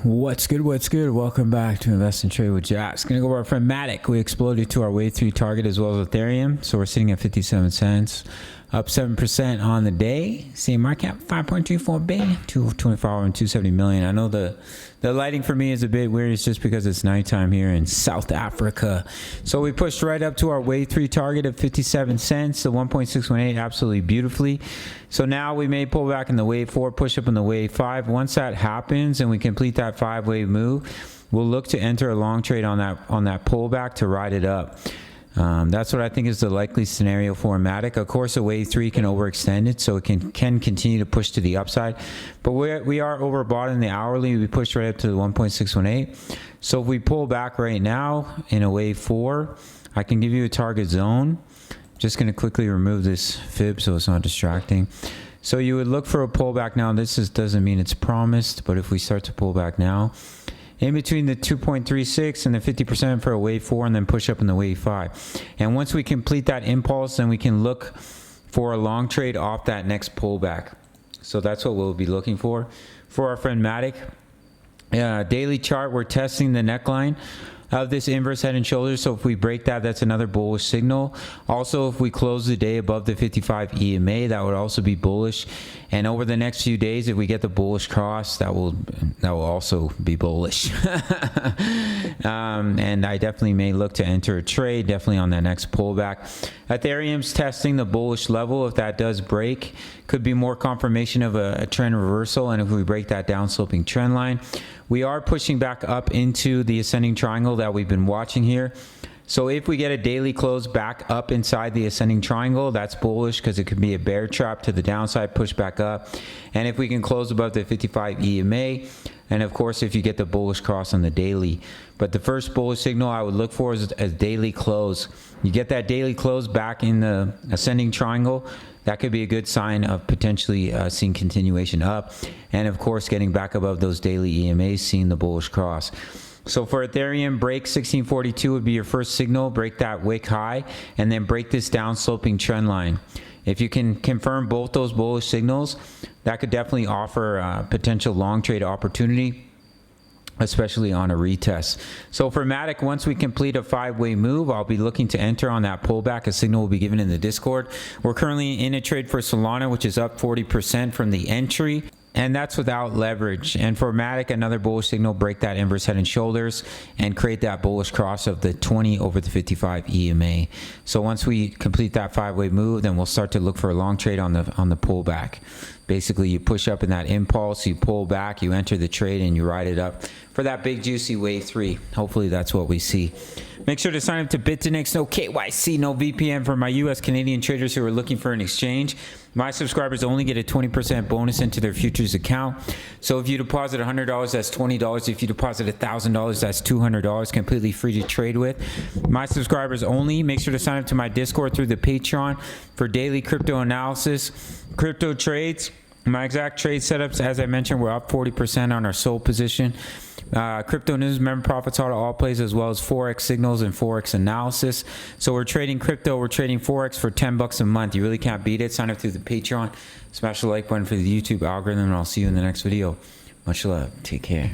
What's good? What's good? Welcome back to Invest and Trade with Jaxx. Gonna go over our friend Matic. We exploded to our wave 3 target as well as Ethereum. So we're sitting at 57 cents, up 7% on the day. Same market cap 5.24 billion, 224 and 270 million. I know the lighting for me is a bit weird. It's just because it's nighttime here in South Africa. So we pushed right up to our wave 3 target of 57 cents, the 1.618, absolutely beautifully. So now we may pull back in the wave 4, push up in the wave 5. Once that happens and we complete that 5-wave move, we'll look to enter a long trade on that pullback to ride it up. That's what I think is the likely scenario for Matic. Of course, a wave 3 can overextend it, so it can continue to push to the upside. But we are overbought in the hourly. We pushed right up to the 1.618. So if we pull back right now in a wave 4, I can give you a target zone. Just going to quickly remove this fib so it's not distracting. So you would look for a pullback now. This doesn't mean it's promised, but if we start to pull back now, in between the 2.36 and the 50% for a wave 4, and then push up in the wave 5. And once we complete that impulse, then we can look for a long trade off that next pullback. So that's what we'll be looking for our friend Matic. Daily chart, we're testing the neckline of this inverse head and shoulders. So if we break that, that's another bullish signal. Also, if we close the day above the 55 EMA, that would also be bullish. And over the next few days, if we get the bullish cross, that will also be bullish. And I definitely may look to enter a trade, definitely on that next pullback. Ethereum's testing the bullish level. If that does break, could be more confirmation of a trend reversal. And if we break that down sloping trend line, we are pushing back up into the ascending triangle that we've been watching here. So if we get a daily close back up inside the ascending triangle, that's bullish because it could be a bear trap to the downside, push back up. And if we can close above the 55 EMA, and of course if you get the bullish cross on the daily. But the first bullish signal I would look for is a daily close. You get that daily close back in the ascending triangle, that could be a good sign of potentially seeing continuation up. And of course, getting back above those daily EMAs, seeing the bullish cross. So for Ethereum, break 1642 would be your first signal. Break that wick high, and then break this down sloping trend line. If you can confirm both those bullish signals, that could definitely offer a potential long trade opportunity, especially on a retest. So for Matic, once we complete a 5-way move, I'll be looking to enter on that pullback. A signal will be given in the Discord. We're currently in a trade for Solana, which is up 40% from the entry, and that's without leverage. And for Matic, another bullish signal, break that inverse head and shoulders and create that bullish cross of the 20 over the 55 EMA. So once we complete that 5-way move, then we'll start to look for a long trade on the pullback. Basically, you push up in that impulse, you pull back, you enter the trade, and you ride it up for that big juicy wave 3. Hopefully that's what we see. Make sure to sign up to Bitfinex. No KYC, no VPN for my US Canadian traders who are looking for an exchange. My subscribers only get a 20% bonus into their futures account. So if you deposit $100, that's $20. If you deposit $1,000, that's $200, completely free to trade with. My subscribers only. Make sure to sign up to my Discord through the Patreon for daily crypto analysis, crypto trades. My exact trade setups, as I mentioned, we're up 40% on our sold position. Crypto news, member profits, all plays, as well as Forex signals and Forex analysis. So we're trading crypto, we're trading Forex for $10 a month. You really can't beat it. Sign up through the Patreon. Smash the like button for the YouTube algorithm, and I'll see you in the next video. Much love. Take care.